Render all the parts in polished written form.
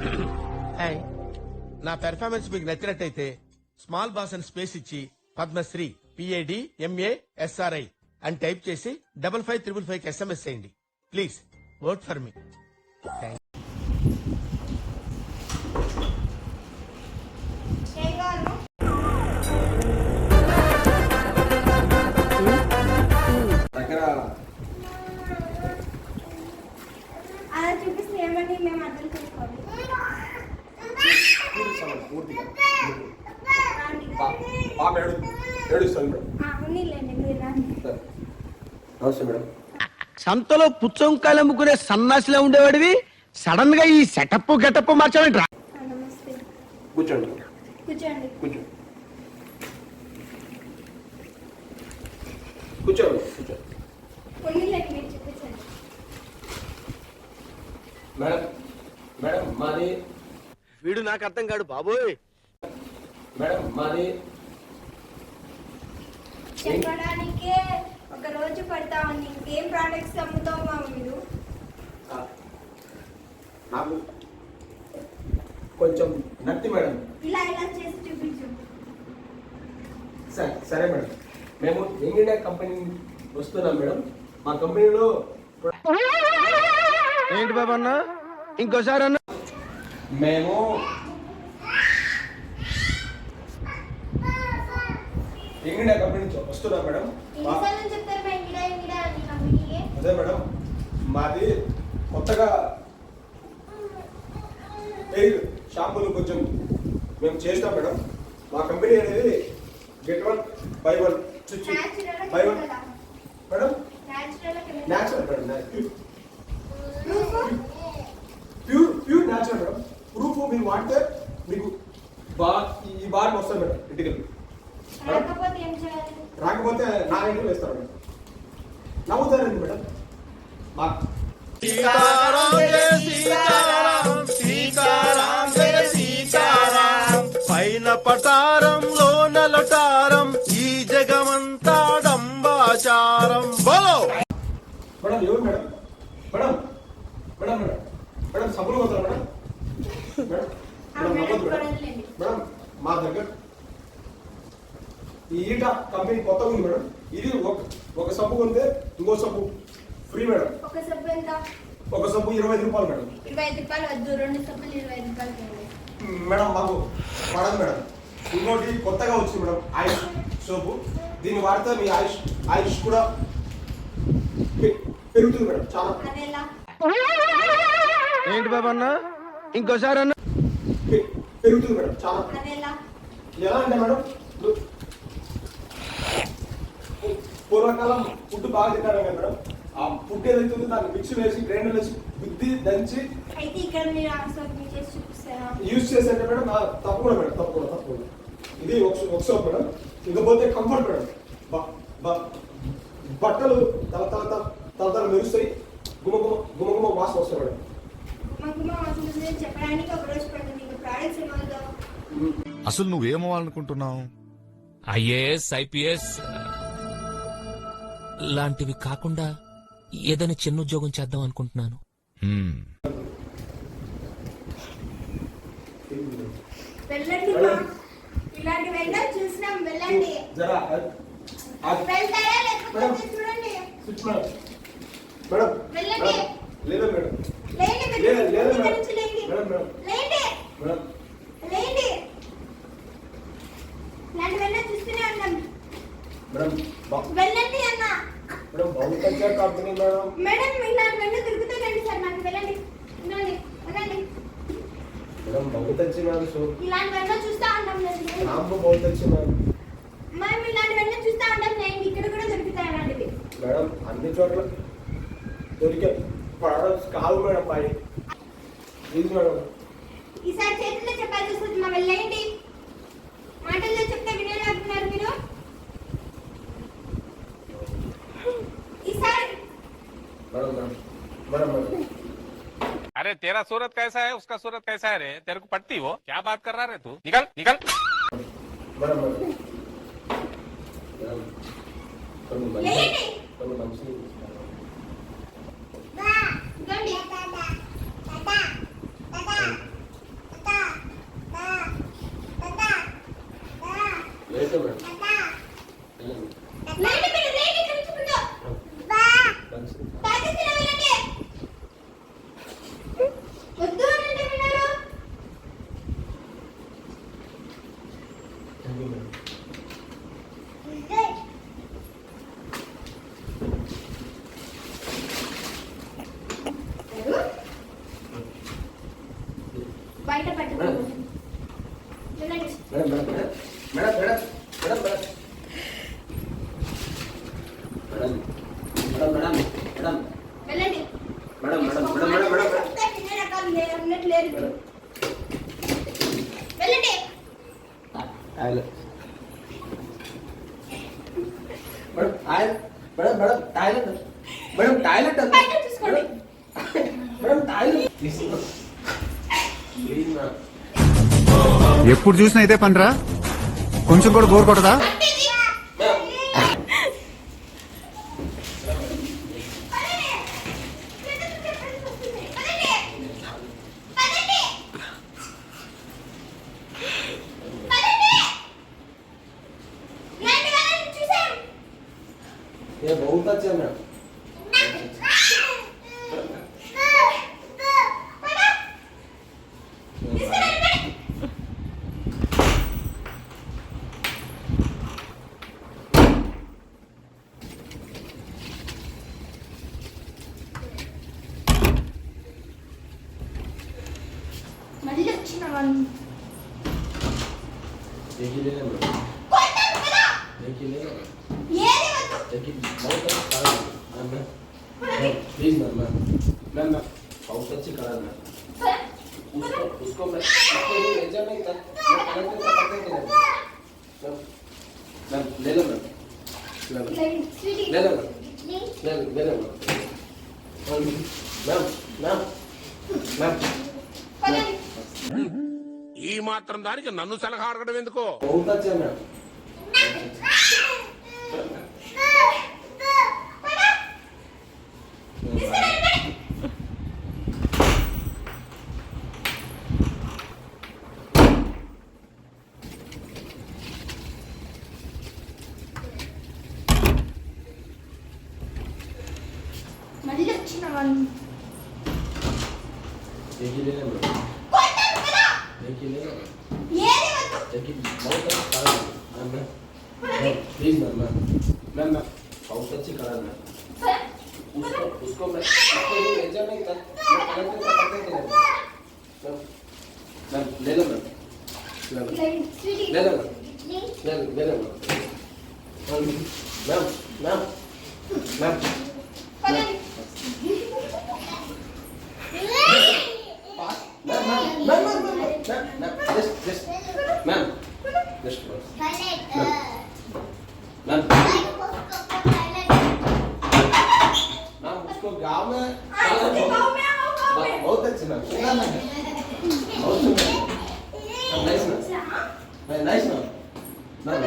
Hi. నా performance మీకు నచ్చినట్టయితే స్మాల్ బాస్ అని స్పేస్ ఇచ్చి పద్మశ్రీ PADMASRI అని టైప్ చేసి 5555 SMS చేయండి. Please vote for me. అలా చూపిస్తే ఏమని మేము అర్థం చేసుకోవాలి. సంతలో పుచ్చంకాయలు అమ్ముకునే సన్నాసిలో ఉండేవాడివి సడన్ గా ఈ సెటప్ గెటప్ మార్చావేంట్రా? నమస్తే. కూర్చోండి కూర్చోండి. కూర్చోండి కూర్చోండి కూర్చోండి. ఉన్నీళ్ళండి, మీరు చూపించండి. మేడం మేడం మాది వీడు నాకు అర్థం కాడు బాబోయ్. మేడం మాది చెప్పడానికే ఒక రోజు పడతా ఉంది. ఇంకేం ప్రోడక్ట్స్ అమ్ముతామా మీరు? నాకు కొంచెం నత్తి మేడం. ఇలా ఇలా చేసి చూపించు. సరే మేడం, మేము యంగ్ ఇండియా కంపెనీ వస్తున్నాం మేడం. మా కంపెనీలో ఏంటి బాబు అన్న, ఇంకోసారి అన్న. మేము యంగ్ ఇండియా కంపెనీ నుంచి వస్తున్నాం మేడం. ఎన్నిసార్లు చెప్తారు మా ఇంగిడా ఇంగిడా అని కంపెనీకి? అదే మేడం, మాది కొత్తగా హెయిర్ షాంపూలు కొంచెం మేము చేస్తాం మేడం. మా కంపెనీ అనేది get 1 by 1 by 1 madam. Natural madam, pure natural madam. Proof మీరు వాడితే మీకు ఈ బార్ వస్తుంది మేడం ఇంటికి. రాకపోతే ఏం చేయాలి? రాకపోతే నా ఇంటికి వేస్తారు మేడం. నవ్వుతారండి మేడం. మా పైన పటారంలో నలటారం, ఈ జగమంతా డంబాచారం. బోలో మేడం ఎవరు madam? Madam madam madam madam సబ్బులు పోతారా మేడం? మేడం మేడం నవ్వద్దు మేడం. మేడం మా దగ్గర ఈ ఈట కంపెనీ కొత్తగా ఉంది మేడం. ఇది ఒక సబ్బు కొంటే ఇంకో సబ్బు ఫ్రీ మేడం. ఒక సబ్బు ఎంత? ఒక సబ్బు 25 రూపాయలు మేడం. 25 రూపాయలు వద్దు, 2 సబ్బులు 25 రూపాయలు. మేడం మాకు పడదు మేడం. ఇంకోటి కొత్తగా వచ్చింది మేడం, ఆయుష్ సోపు. దీన్ని వాడితే మీ ఆయుష్ కూడా పెరుగుతుంది మేడం చాలా. అదేలా? ఏంటి బాబు అన్న, ఇంకోసారి అన్న. పెరుగుతుంది మేడం చాలా. అదేలా? ఎలా అంటే మేడం, పూర్వకాలం ఫుడ్ బాగా తింటారు కదా మేడం. ఆ ఫుడ్ ఏదైతుంది దాన్ని మిక్సీ వేసి గ్రైండర్ వేసి బుద్ధి దంచి అయితే ఇక్కడ మీరు ఆ సోప్ చేసి చూపిస్తారా? యూజ్ చేసేట మేడం. తప్పకుండా మేడం, తప్పకుండా. ఇది ఒక సోప్ మేడం. ఇకపోతే కంఫర్ట్ మేడం. బట్టలు తల మెరుస్తాయి, గుమగుమ వాసన వస్తాయి మేడం. గుమగుమ వాసన చెప్పడానికి ఒక రోజు పడుతుంది. ఇంకా ప్రోడక్ట్స్ ఏమవుతావు? అసలు నువ్వేమవ్వాలనుకుంటున్నావు? IAS IPS లాంటివి కాకుండా ఏదైనా చిన్న ఉద్యోగం చేద్దాం అనుకుంటున్నాను. వెళ్ళండి మా, ఇలాంటి వెళ్ళాలి చూసినాం. వెళ్ళండి. జరా వెళ్తారా లేకపోతే చూడండి. మేడం వెళ్ళండి. లేదా మేడం? లేండి. లేదు ఇక్కడ నుంచి లేండి. మేడం లేండి. మేడం లేండి. ఇలాంటి వెళ్ళాలి చూస్తూనే ఉన్నాం. మేడం వెళ్ళండి అన్న. మేడం బహుతజ్జా కంపెనీ మేడం. మేడం ఇలాంటి వెళ్ళి తిరుగుతానండి సార్. నాకు వెళ్ళండి. వెళ్ళండి. వెళ్ళండి. మేడం బహుతజ్జీ మేడం సోప్. ఇలాంటి వెళ్ళి చూస్తా ఉంటాం. నాంబు బహుతజ్జీ మేడం. మేము ఇలాంటి వెళ్ళి చూస్తా ఉంటాం. నేను ఇక్కడ కూడా దొరుకుతాయి అలాంటివి. మేడం అన్ని చోట్ల దొరికే ప్రొడక్ట్స్ కాదు మేడం. పై ఇది మేడం. ఈసారి చేతుల్లో చెప్పాల్సి వస్తుంది. మా వెళ్ళండి. మాటల్లో చెప్తే వినేలాగుతున్నారు మీరు. ఈసారి మేడం మేడం మేడం अरे तेरा सूरत कैसा है उसका सूरत कैसा है रे? तेरे को पटती वो? क्या बात कर रहा रे तू? निकल निकल। మేడం మేడం లేండి. కొన్ని మంచి ఇదిగోండి. బయట పట్టుకోండి. వెళ్ళండి. Madam madam madam madam madam madam madam madam madam madam వెళ్ళండి. Madam madam madam madam madam చెప్తే వినే రకాలు ఉన్నట్టు లేరు మీరు. వెళ్ళండి. Madam oil madam madam toilet madam toilet బయట చూసుకోండి. మేడం టాయిలెట్ ప్లీజ్ మేడం ఎప్పుడు చూసినా ఇదే పనిరా, కొంచెం కూడా బోర్ కొట్టదా? ये बहुत अच्छा मैम మళ్ళీ వచ్చిన వాళ్ళు देखिए ले मैम కొట్టారు కదా. देखिए ले मैम ఏది వద్దు. देखिए बहुत अच्छा कलर है ma'am please ma'am ma'am ma'am ma'am बहुत अच्छी कलर है उसको मैं ले जा नहीं था मैं कलर के पकड़ते थे मैम ले लो मैम స్వీటీ. ले लो मैम ले लो मैम मैम मैम పదండి. ఈ మాత్రం దానికి నన్ను సలహా అడగడం ఎందుకో? बहुत अच्छा मैम మళ్ళీ వచ్చిన వాళ్ళు देखिए ले मैम కొట్టారు కదా. देखिए ले मैम ఏది వద్దు. देखिए बहुत अच्छा कलर है ma'am please ma'am ma'am ma'am ma'am बहुत अच्छी कलर है उसको मैं ले जा नहीं था मैं कलर के पकड़ते थे मैम मैम ले लो मैम స్వీటీ. ले लो मैम ले लो मैम मैम मैम పదండి. Ma'am ma'am ma'am ma'am just ma'am just ma'am ma'am उसको गाँव में बहुत अच्छे मैम बहुत nice ma'am nice ma'am ma'am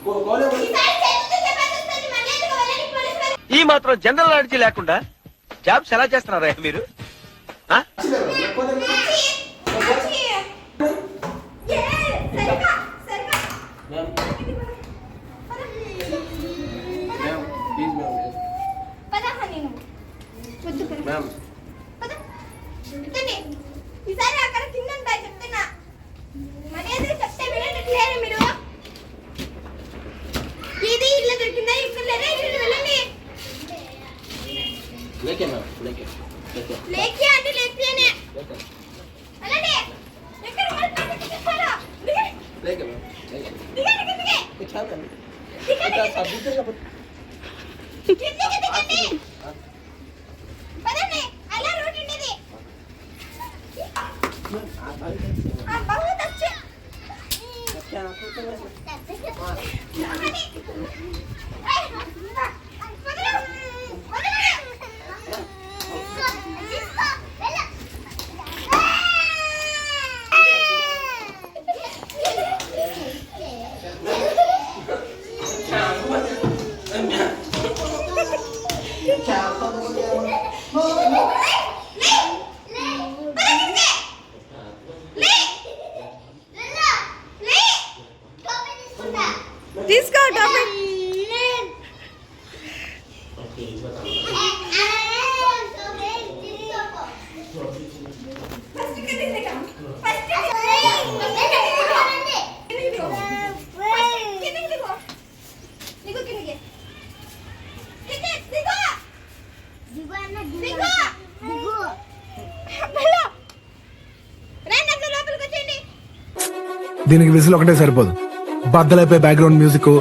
कौन है ఈసారి చేతులతో చెప్పేసి వస్తుంది. మళ్ళీ ఎందుకు వెళ్ళండి పోలీస్ వారు. ఈ మాత్రం జనరల్ నాలెడ్జ్ లేకుండా జాబ్స్ ఎలా చేస్తున్నారా మీరు? ఆ? సరిగా సరిగా मैम मैम प्लीज मैम పద నేను వద్దు కదా. मैम పద. ఎత్తండి. ఈసారి అక్కడ కింద ఉంటాయి చెప్తున్నా. మర్యాదగా చెప్తే వినట్లేరు మీరు. ఇది ఇల్లు దొరికిందా ఇక్కడ లేదా ఇక్కడ వెళ్ళండి. लेके मैम लेके లేకే అంటే లేకేనే. వెళ్ళండి. ఎక్కడ పడుతుంది చెప్పాలా? దిగండి. लेके मैम लेके దిగండి కిందకి. अच्छा मैम దిగండి अच्छा కిందకి. सब दूसरे का కిందకి దిగండి. పదండి. అలా రోడ్ ఉండేది. बहुत अच्छे. తీసుకో టాపిక్. రండి లోపలికి. దీనికి విజిల్ ఒకటే సరిపోదు. బద్దలైపోయి బ్యాక్గ్రౌండ్ మ్యూజిక్,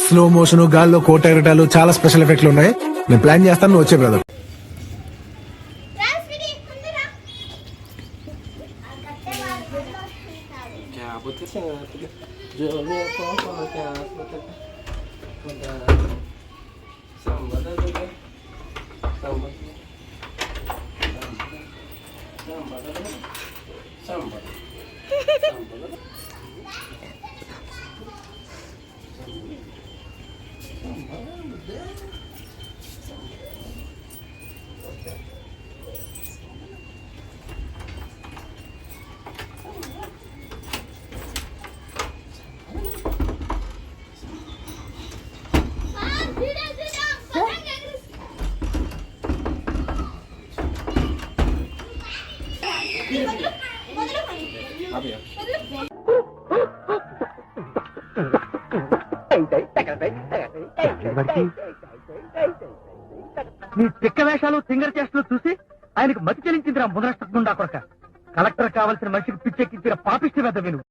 స్లో మోషన్, గాల్లో కోట ఎగటాలు, చాలా స్పెషల్ ఎఫెక్ట్లు ఉన్నాయి. నేను ప్లాన్ చేస్తాను, నువ్వు వచ్చే బ్రదర్. రా స్వీటీ, ముందురా. ఆ కట్టే వాళ్ళు నీ తిక్క వేషాలు సింగర్ చేష్టలు చూసి ఆయనకు మతి చెల్లించిందిరా ముదరష్టకుండా కొరక. కలెక్టర్ కావాల్సిన మనిషికి పిచ్చెక్కించిన పాపిష్టి వద్ద విను.